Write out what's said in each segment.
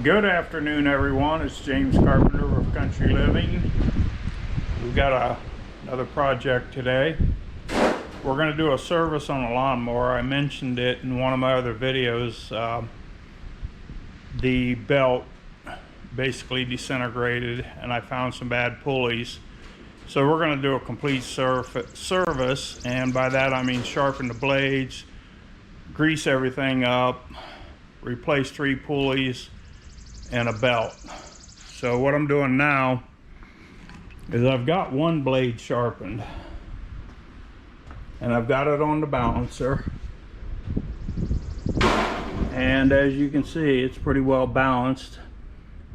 Good afternoon, everyone. It's James Carpenter with Country Living. We've got another project today. We're going to do a service on a lawnmower. I mentioned it in one of my other videos. The belt basically disintegrated and I found some bad pulleys. So we're going to do a complete service, and by that I mean sharpen the blades, grease everything up, replace 3 pulleys and a belt. So what I'm doing now is I've got one blade sharpened and I've got it on the balancer, and as you can see it's pretty well balanced.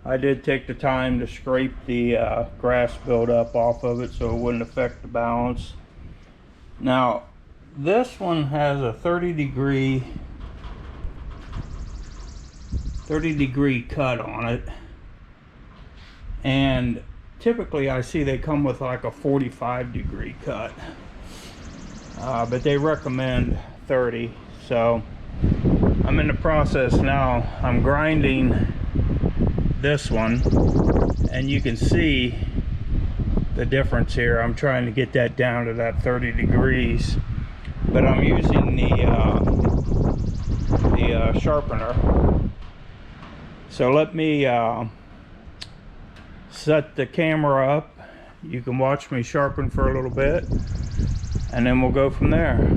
I did take the time to scrape the grass buildup off of it so it wouldn't affect the balance. Now this one has a 30 degree cut on it, and typically I see they come with like a 45 degree cut, but they recommend 30. So I'm in the process now. I'm grinding this one and you can see the difference here. I'm trying to get that down to that 30 degrees, but I'm using the sharpener. So let me set the camera up. You can watch me sharpen for a little bit and then we'll go from there.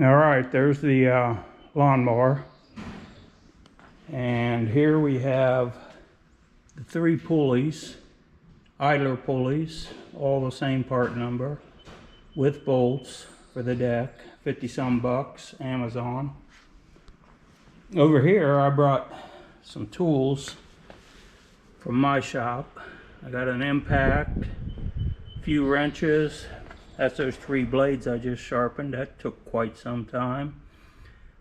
All right, there's the lawnmower, and here we have the 3 pulleys, idler pulleys, all the same part number, with bolts for the deck, 50-some bucks, Amazon. Over here I brought some tools from my shop. I got an impact, a few wrenches. That's those 3 blades I just sharpened. That took quite some time.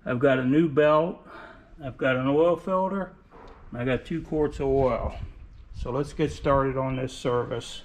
I've got a new belt. I've got an oil filter. I got 2 quarts of oil. So let's get started on this service.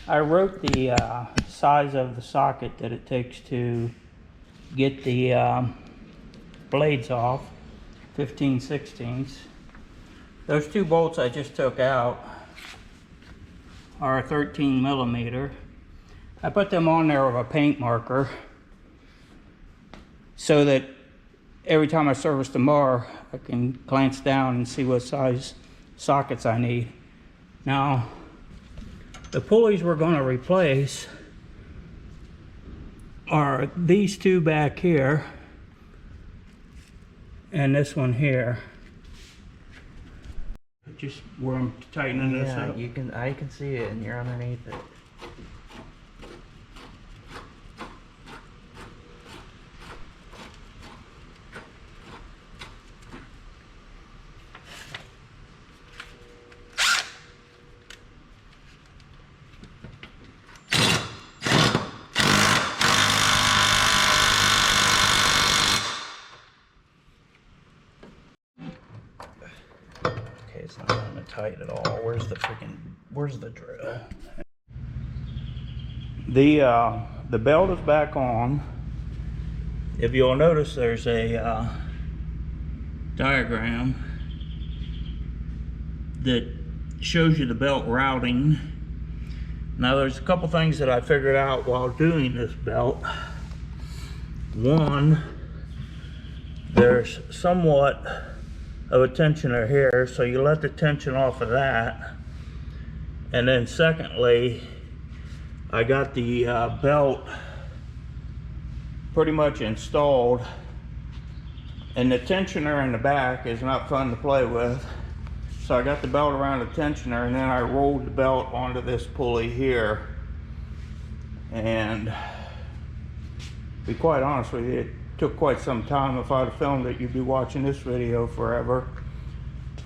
I wrote the size of the socket that it takes to get the blades off, 15/16. Those 2 bolts I just took out are 13 millimeter. I put them on there with a paint marker so that every time I service the mower I can glance down and see what size sockets I need. Now, the pulleys we're going to replace are these 2 back here and this one here. Just where I'm tightening this up. Yeah, I can see it, and you're underneath it. it's not gonna tight at all. Where's the drill? The belt is back on. If you'll notice, there's a diagram that shows you the belt routing. Now there's a couple things that I figured out while doing this belt. One, there's somewhat of a tensioner here, so you let the tension off of that. And then secondly, I got the belt pretty much installed, and the tensioner in the back is not fun to play with. So I got the belt around the tensioner, and then I rolled the belt onto this pulley here. And to be quite honest with you, it took quite some time. If I'd have filmed it, you'd be watching this video forever.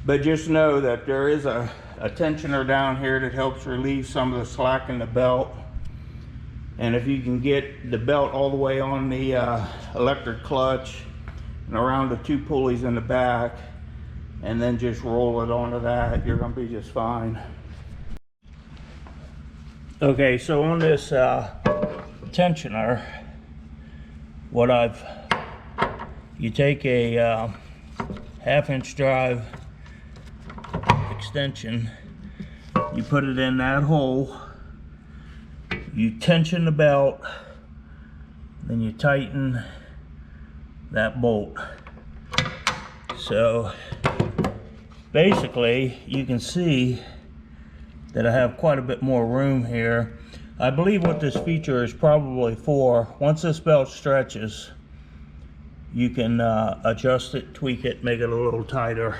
But just know that there is a tensioner down here that helps relieve some of the slack in the belt. And if you can get the belt all the way on the electric clutch and around the two pulleys in the back, and then just roll it onto that, you're gonna be just fine. Okay, so on this tensioner, you take a 1/2-inch drive extension, you put it in that hole, you tension the belt, then you tighten that bolt. So basically you can see that I have quite a bit more room here. I believe what this feature is probably for, once this belt stretches, you can adjust it, tweak it, make it a little tighter.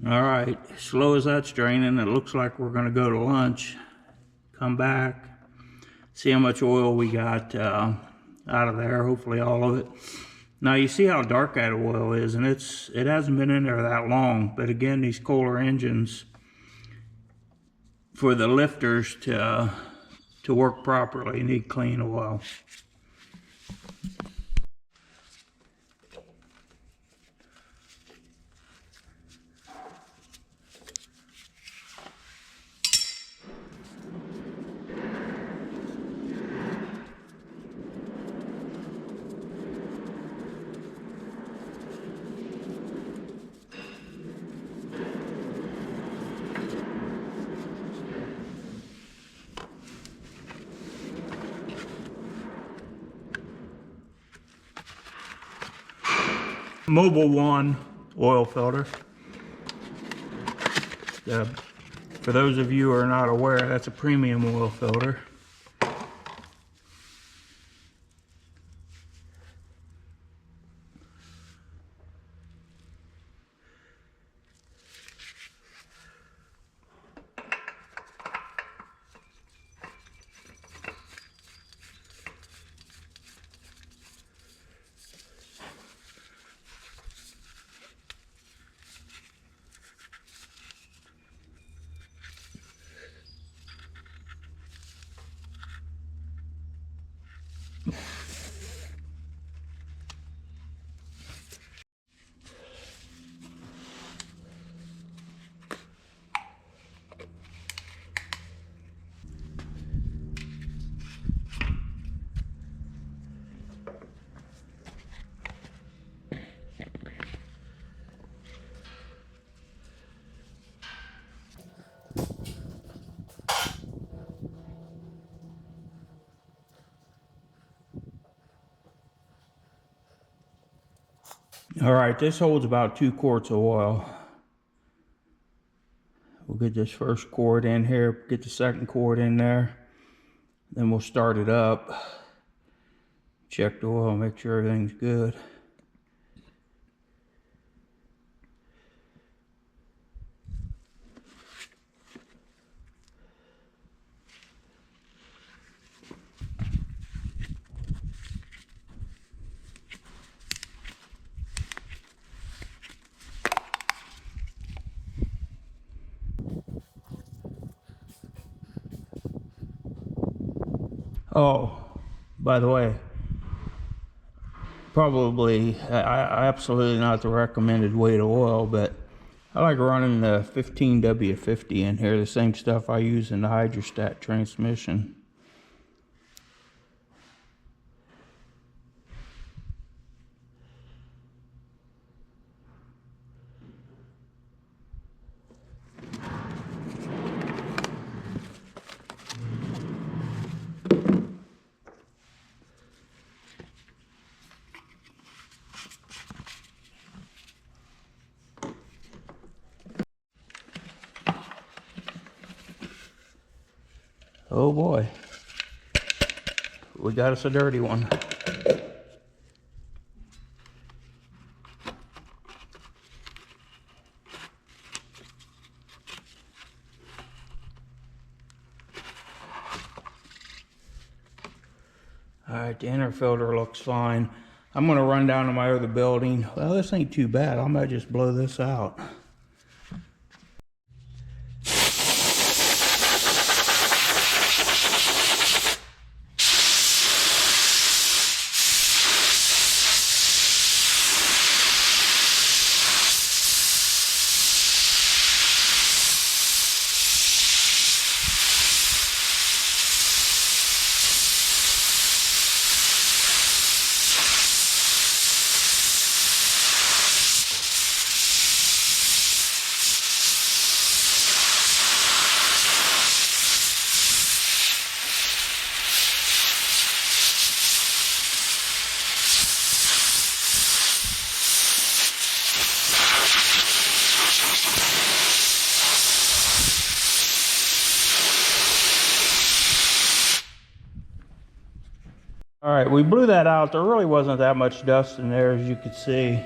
All right, slow as that's draining, it looks like we're gonna go to lunch, come back, see how much oil we got out of there, hopefully all of it. Now you see how dark that oil is, and it hasn't been in there that long, but again, these Kohler engines, for the lifters to work properly, need clean oil. Mobile One oil filter. For those of you who are not aware, that's a premium oil filter. All right, this holds about 2 quarts of oil. We'll get this first quart in here, get the second quart in there. Then we'll start it up. Check the oil, make sure everything's good. Oh, by the way, probably I absolutely not the recommended weight of oil, but I like running the 15W50 in here, the same stuff I use in the hydrostat transmission. Oh boy, we got us a dirty one. All right, the inner filter looks fine. I'm gonna run down to my other building. Well, this ain't too bad. I might just blow this out. All right, we blew that out. There really wasn't that much dust in there, as you could see.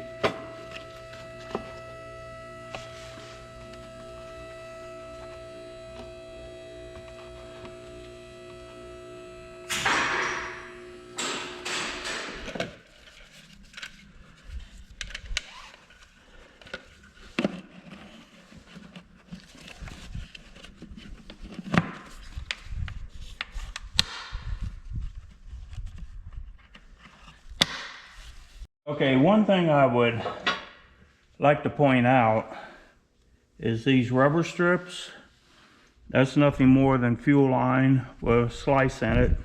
Okay, one thing I would like to point out is these rubber strips. That's nothing more than fuel line with a slice in it.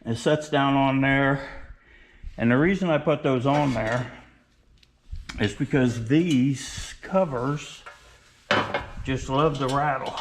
It sets down on there, and the reason I put those on there is because these covers just love to rattle.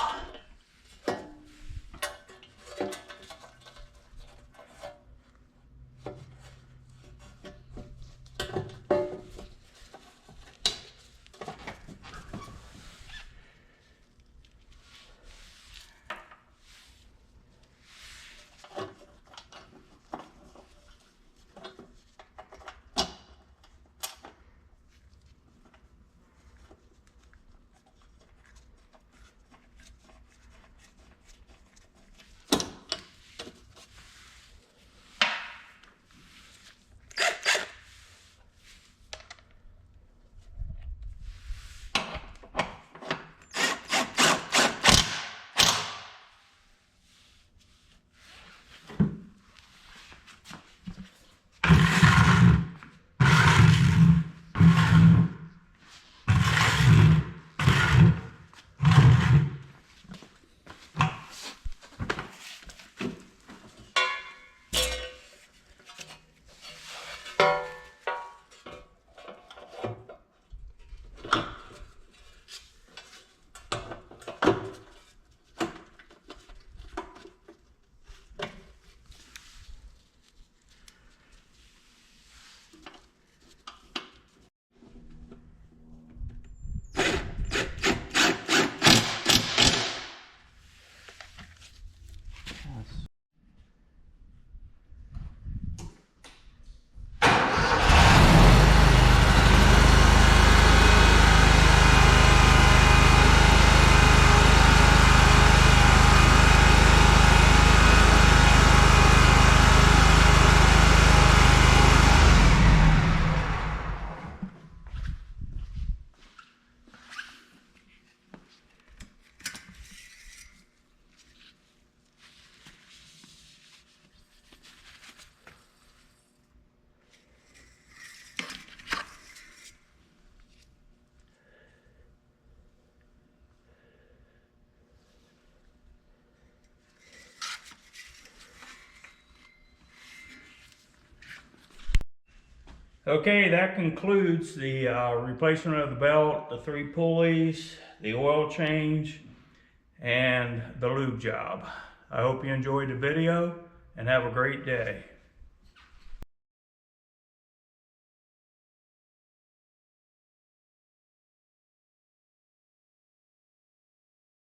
Okay, that concludes the replacement of the belt, the 3 pulleys, the oil change, and the lube job. I hope you enjoyed the video and have a great day.